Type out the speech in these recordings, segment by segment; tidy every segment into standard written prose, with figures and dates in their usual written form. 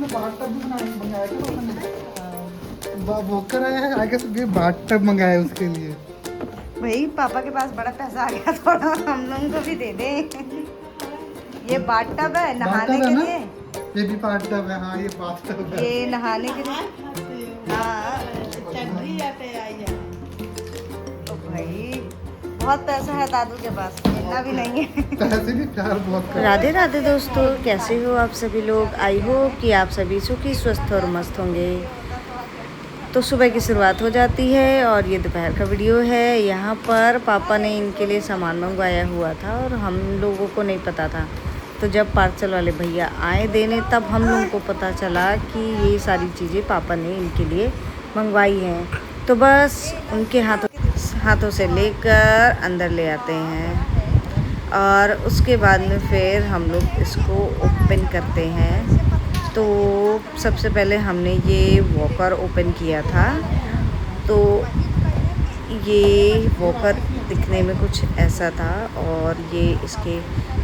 उसने bath tub भी मंगाया था पापा ने। वॉकर आया है, आई गेस ये बाथ टब मंगाया है उसके लिए। भाई पापा के पास बड़ा पैसा आ गया, थोड़ा हम लोगों को भी दे दे। ये बाथ टब है बाथ नहाने टब है के ना, लिए। ये भी बाथ टब है। हाँ ये बाथ टब है। ये नहाने के लिए। हाँ तो भाई बहुत पैसा है दादू के पास, इतना भी नहीं है। पैसे भी प्यार बहुत कर। राधे राधे दोस्तों, कैसे हो आप सभी लोग। आई होप कि आप सभी सुखी स्वस्थ और मस्त होंगे। तो सुबह की शुरुआत हो जाती है और ये दोपहर का वीडियो है। यहाँ पर पापा ने इनके लिए सामान मंगवाया हुआ था और हम लोगों को नहीं पता था। तो जब पार्सल वाले भैया आए देने तब हम लोगों को पता चला कि ये सारी चीज़ें पापा ने इनके लिए मंगवाई हैं। तो बस उनके हाथों से लेकर अंदर ले आते हैं और उसके बाद में फिर हम लोग इसको ओपन करते हैं। तो सबसे पहले हमने ये वॉकर ओपन किया था। तो ये वॉकर दिखने में कुछ ऐसा था और ये इसके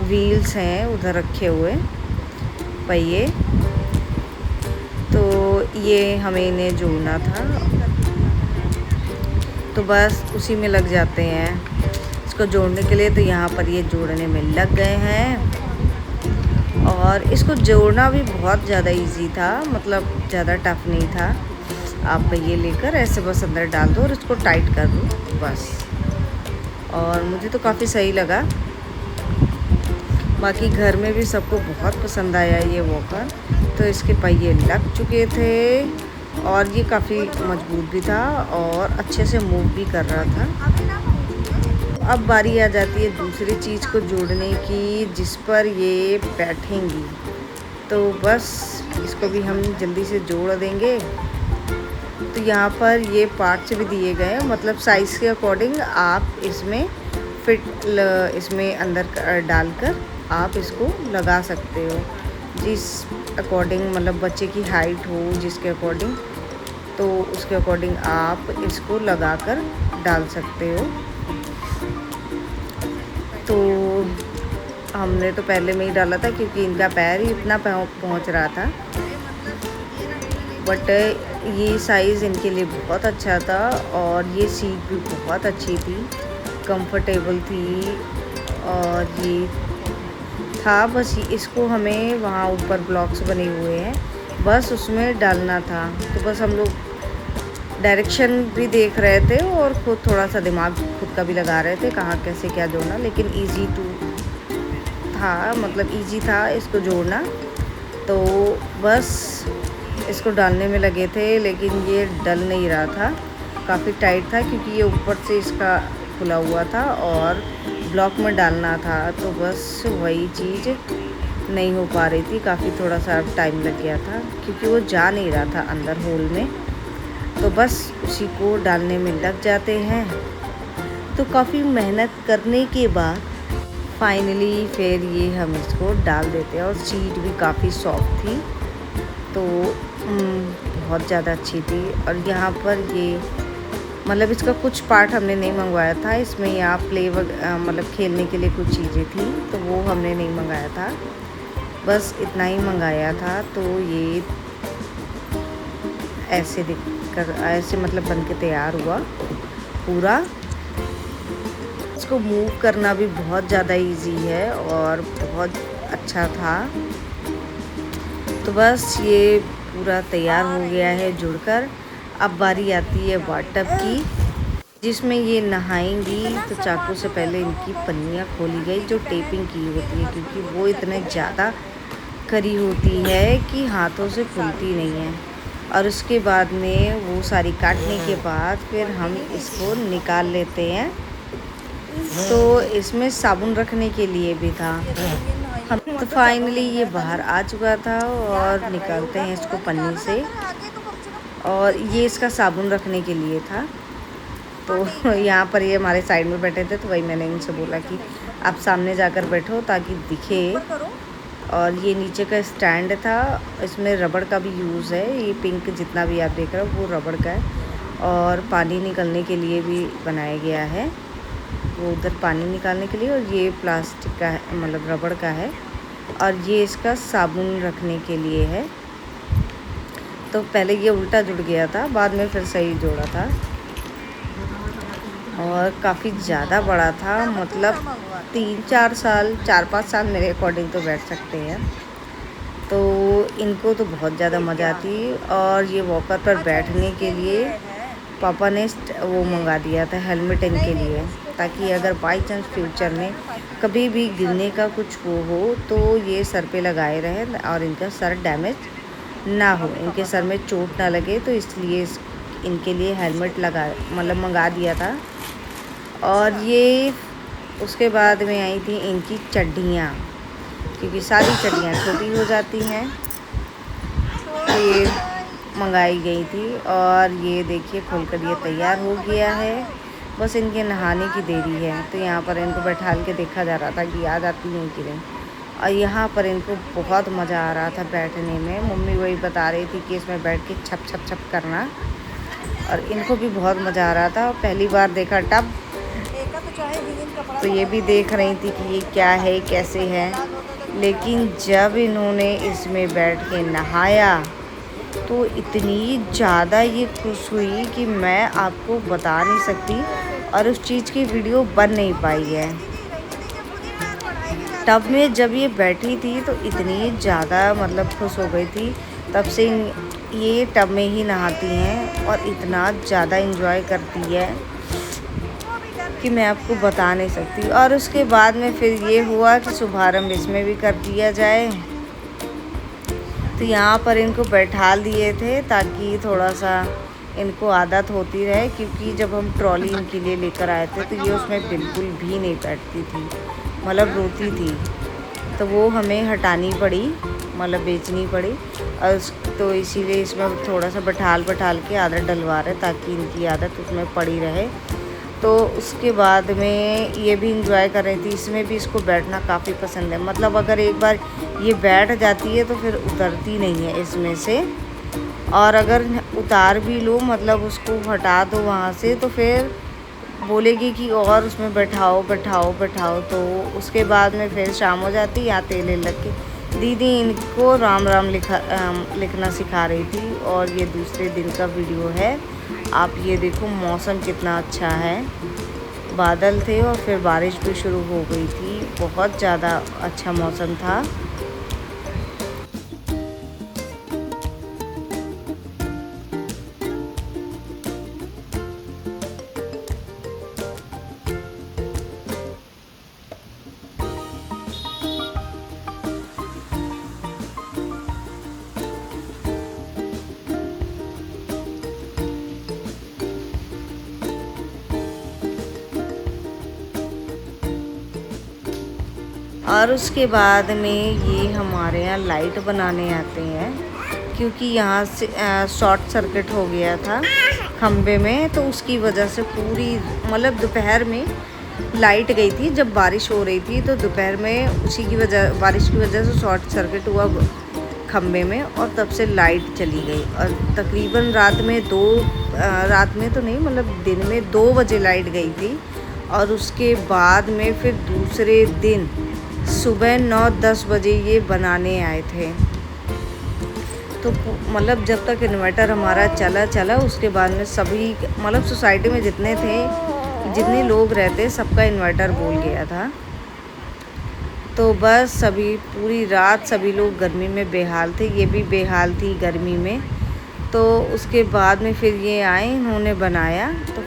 व्हील्स हैं उधर रखे हुए पहिए। तो ये हमें इन्हें जोड़ना था, तो बस उसी में लग जाते हैं इसको जोड़ने के लिए। तो यहाँ पर ये जोड़ने में लग गए हैं और इसको जोड़ना भी बहुत ज़्यादा इजी था, मतलब ज़्यादा टफ नहीं था। आप ये लेकर ऐसे बस अंदर डाल दो और इसको टाइट कर दो बस। और मुझे तो काफ़ी सही लगा, बाकी घर में भी सबको बहुत पसंद आया ये वॉकर। तो इसके पहिए लग चुके थे और ये काफ़ी मजबूत भी था और अच्छे से मूव भी कर रहा था। अब बारी आ जाती है दूसरी चीज़ को जोड़ने की, जिस पर ये बैठेंगी। तो बस इसको भी हम जल्दी से जोड़ देंगे। तो यहाँ पर ये पार्ट्स भी दिए गए हैं, मतलब साइज़ के अकॉर्डिंग आप इसमें इसमें अंदर डालकर आप इसको लगा सकते हो, जिस अकॉर्डिंग मतलब बच्चे की हाइट हो जिसके अकॉर्डिंग, तो उसके अकॉर्डिंग आप इसको लगाकर डाल सकते हो। तो हमने तो पहले में ही डाला था क्योंकि इनका पैर ही इतना पहुंच रहा था, बट ये साइज़ इनके लिए बहुत अच्छा था और ये सीट भी बहुत अच्छी थी, कंफर्टेबल थी। और ये था बस इसको हमें वहाँ ऊपर ब्लॉक्स बने हुए हैं, बस उसमें डालना था। तो बस हम लोग डायरेक्शन भी देख रहे थे और खुद थोड़ा सा दिमाग खुद का भी लगा रहे थे कहाँ कैसे क्या जोड़ना, लेकिन इजी था, मतलब इजी था इसको जोड़ना। तो बस इसको डालने में लगे थे, लेकिन ये डल नहीं रहा था, काफ़ी टाइट था क्योंकि ये ऊपर से इसका खुला हुआ था और ब्लॉक में डालना था। तो बस वही चीज़ नहीं हो पा रही थी, काफ़ी थोड़ा सा टाइम लग गया था क्योंकि वो जा नहीं रहा था अंदर होल में। तो बस उसी को डालने में लग जाते हैं। तो काफ़ी मेहनत करने के बाद फाइनली फिर ये हम इसको डाल देते हैं और सीट भी काफ़ी सॉफ्ट थी, तो बहुत ज़्यादा अच्छी थी। और यहाँ पर ये मतलब इसका कुछ पार्ट हमने नहीं मंगवाया था, इसमें यहाँ मतलब खेलने के लिए कुछ चीज़ें थी, तो वो हमने नहीं मंगाया था, बस इतना ही मंगाया था। तो ये ऐसे मतलब बन के तैयार हुआ पूरा। इसको मूव करना भी बहुत ज़्यादा इजी है और बहुत अच्छा था। तो बस ये पूरा तैयार हो गया है जुड़कर। अब बारी आती है बाथटब की, जिसमें ये नहाएंगी। तो चाकू से पहले इनकी पन्नियाँ खोली गई जो टेपिंग की होती है, क्योंकि वो इतने ज़्यादा करी होती है कि हाथों से खुलती नहीं है। और उसके बाद में वो सारी काटने के बाद फिर हम इसको निकाल लेते हैं। तो इसमें साबुन रखने के लिए भी था। हम तो फाइनली ये बाहर आ चुका था और निकालते हैं इसको पन्नी से। और ये इसका साबुन रखने के लिए था। तो यहाँ पर ये हमारे साइड में बैठे थे, तो वही मैंने इनसे बोला कि आप सामने जाकर बैठो ताकि दिखे। और ये नीचे का स्टैंड था, इसमें रबड़ का भी यूज़ है। ये पिंक जितना भी आप देख रहे हो वो रबड़ का है। और पानी निकलने के लिए भी बनाया गया है, वो उधर पानी निकालने के लिए। और ये प्लास्टिक का है, मतलब रबड़ का है। और ये इसका साबुन रखने के लिए है। तो पहले ये उल्टा जुड़ गया था, बाद में फिर सही जोड़ा था। और काफ़ी ज़्यादा बड़ा था, मतलब 3-4 साल 4-5 साल मेरे अकॉर्डिंग तो बैठ सकते हैं। तो इनको तो बहुत ज़्यादा मज़ा आती है। और ये वॉकर पर बैठने के लिए पापा ने वो मंगा दिया था हेलमेट इनके लिए, ताकि अगर बाई चांस फ्यूचर में कभी भी गिरने का कुछ हो तो ये सर पे लगाए रहे और इनका सर डैमेज ना हो, इनके सर में चोट ना लगे। तो इसलिए इनके लिए हेलमेट मतलब मंगा दिया था। और ये उसके बाद में आई थी इनकी चड्डियाँ, क्योंकि सारी चड्डियाँ छोटी हो जाती हैं, तो ये मंगाई गई थी। और ये देखिए खुलकर ये तैयार हो गया है, बस इनके नहाने की देरी है। तो यहाँ पर इनको बैठाल के देखा जा रहा था कि आ जाती हैं कि नहीं। और यहाँ पर इनको बहुत मज़ा आ रहा था बैठने में। मम्मी वही बता रही थी कि इसमें बैठ के छप छप छप करना, और इनको भी बहुत मज़ा आ रहा था। पहली बार देखा टब, तो ये भी देख रही थी कि ये क्या है कैसे है। लेकिन जब इन्होंने इसमें बैठ के नहाया तो इतनी ज़्यादा ये खुश हुई कि मैं आपको बता नहीं सकती, और उस चीज़ की वीडियो बन नहीं पाई है। टब में जब ये बैठी थी तो इतनी ज़्यादा मतलब खुश हो गई थी, तब से ये टब में ही नहाती हैं और इतना ज़्यादा एंजॉय करती है कि मैं आपको बता नहीं सकती। और उसके बाद में फिर ये हुआ कि शुभारंभ इसमें भी कर दिया जाए। तो यहाँ पर इनको बैठा दिए थे ताकि थोड़ा सा इनको आदत होती रहे, क्योंकि जब हम ट्रॉली इनके लिए लेकर आए थे तो ये उसमें बिल्कुल भी नहीं बैठती थी, मतलब रोती थी। तो वो हमें हटानी पड़ी, मतलब बेचनी पड़ी। और तो इसीलिए इसमें थोड़ा सा बैठाल के आदत डलवा रहे ताकि इनकी आदत उसमें पड़ी रहे। तो उसके बाद में ये भी इंजॉय कर रही थी, इसमें भी इसको बैठना काफ़ी पसंद है। मतलब अगर एक बार ये बैठ जाती है तो फिर उतरती नहीं है इसमें से, और अगर उतार भी लो मतलब उसको हटा दो वहाँ से, तो फिर बोलेगी कि और उसमें बैठाओ बैठाओ बैठाओ। तो उसके बाद में फिर शाम हो जाती, या तेल लग के दीदी इनको राम राम लिखना सिखा रही थी। और ये दूसरे दिन का वीडियो है। आप ये देखो मौसम कितना अच्छा है, बादल थे और फिर बारिश भी शुरू हो गई थी, बहुत ज़्यादा अच्छा मौसम था। और उसके बाद में ये हमारे यहाँ लाइट बनाने आते हैं, क्योंकि यहाँ से शॉर्ट सर्किट हो गया था खम्बे में, तो उसकी वजह से पूरी मतलब दोपहर में लाइट गई थी जब बारिश हो रही थी। तो दोपहर में उसी की वजह बारिश की वजह से शॉर्ट सर्किट हुआ खम्बे में, और तब से लाइट चली गई। और तकरीबन रात में तो नहीं, मतलब दिन में 2 बजे लाइट गई थी। और उसके बाद में फिर दूसरे दिन सुबह 9-10 बजे ये बनाने आए थे। तो मतलब जब तक इन्वर्टर हमारा चला उसके बाद में सभी मतलब सोसाइटी में जितने लोग रहते सबका इन्वर्टर बोल गया था। तो बस सभी पूरी रात सभी लोग गर्मी में बेहाल थे, ये भी बेहाल थी गर्मी में। तो उसके बाद में फिर ये आए, इन्होंने बनाया, तो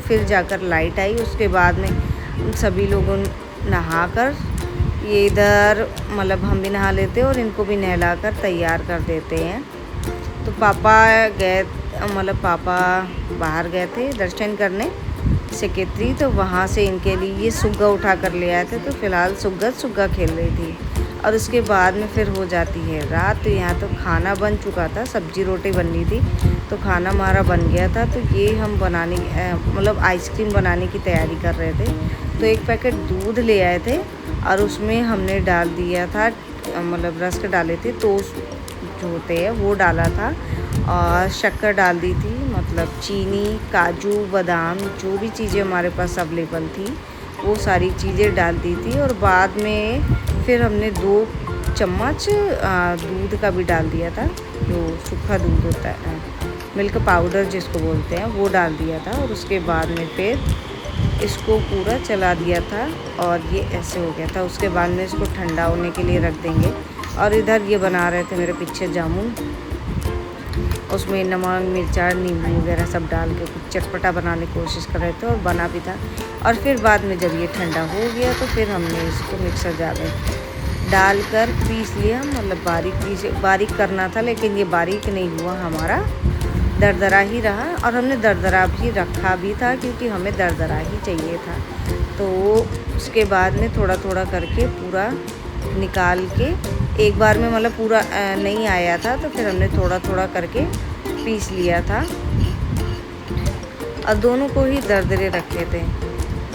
फिर जाकर लाइट आई। उसके बाद में सभी लोगों नहाकर ये इधर मतलब हम भी नहा लेते और इनको भी नहलाकर तैयार कर देते हैं। तो पापा बाहर गए थे दर्शन करने सेक्रेटरी, तो वहाँ से इनके लिए ये सुग्गा उठा कर ले आए थे। तो फ़िलहाल सुग्गा खेल रही थी। और उसके बाद में फिर हो जाती है रात। तो यहाँ तो खाना बन चुका था, सब्जी रोटी बननी थी, तो खाना हमारा बन गया था। तो ये हम मतलब आइसक्रीम बनाने की तैयारी कर रहे थे। तो एक पैकेट दूध ले आए थे और उसमें हमने डाल दिया था मतलब रस्क डाले थे, तो जो होते हैं वो डाला था, और शक्कर डाल दी थी, मतलब चीनी, काजू, बादाम, जो भी चीज़ें हमारे पास अवेलेबल थी वो सारी चीज़ें डाल दी थी। और बाद में फिर हमने 2 चम्मच दूध का भी डाल दिया था, जो सूखा दूध होता है, मिल्क पाउडर जिसको बोलते हैं, वो डाल दिया था। और उसके बाद में फिर इसको पूरा चला दिया था और ये ऐसे हो गया था। उसके बाद में इसको ठंडा होने के लिए रख देंगे। और इधर ये बना रहे थे मेरे पीछे जामुन, उसमें नमक मिर्चा नींबू वगैरह सब डाल के कुछ चटपटा बनाने की कोशिश कर रहे थे और बना भी था। और फिर बाद में जब ये ठंडा हो गया तो फिर हमने इसको मिक्सर जार में डालकर पीस लिया। मतलब बारीक करना था, लेकिन ये बारीक नहीं हुआ हमारा, दरदरा ही रहा। और हमने दरदरा भी रखा भी था क्योंकि हमें दरदरा ही चाहिए था। तो उसके बाद में थोड़ा थोड़ा करके पूरा निकाल के एक बार में, मतलब पूरा नहीं आया था, तो फिर हमने थोड़ा थोड़ा करके पीस लिया था और दोनों को ही दरदरे रखे थे।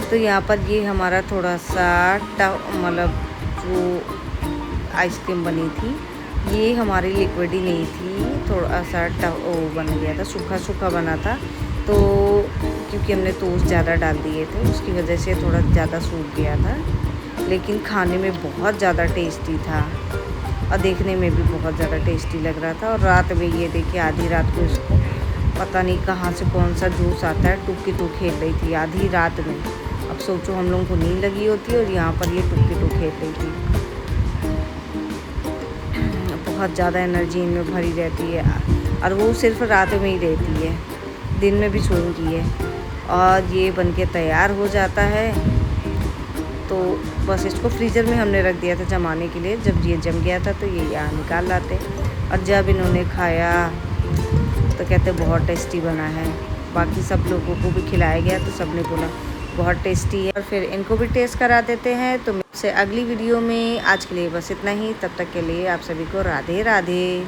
तो यहाँ पर ये हमारा थोड़ा सा मतलब जो आइसक्रीम बनी थी ये हमारी लिक्विड ही नहीं थी, थोड़ा सा वो बन गया था, सूखा सूखा बना था। तो क्योंकि हमने टोस्ट ज़्यादा डाल दिए थे उसकी वजह से थोड़ा ज़्यादा सूख गया था, लेकिन खाने में बहुत ज़्यादा टेस्टी था और देखने में भी बहुत ज़्यादा टेस्टी लग रहा था। और रात में ये देखिए आधी रात को इसको पता नहीं कहाँ से कौन सा जूस आता है, टुक्की टू खेल रही थी आधी रात में। अब सोचो हम लोगों को नींद लगी होती है और यहाँ पर ये टुक्की टू खेल रही थी। बहुत ज़्यादा एनर्जी इनमें भरी रहती है और वो सिर्फ रात में ही रहती है, दिन में भी सोएंगी है। और ये बनके तैयार हो जाता है। तो बस इसको फ्रीज़र में हमने रख दिया था जमाने के लिए। जब ये जम गया था तो ये यहाँ निकाल लाते और जब इन्होंने खाया तो कहते बहुत टेस्टी बना है। बाकी सब लोगों को भी खिलाया गया तो सब ने बोला बहुत टेस्टी है। और फिर इनको भी टेस्ट करा देते हैं। तो मुझसे अगली वीडियो में आज के लिए बस इतना ही। तब तक के लिए आप सभी को राधे राधे।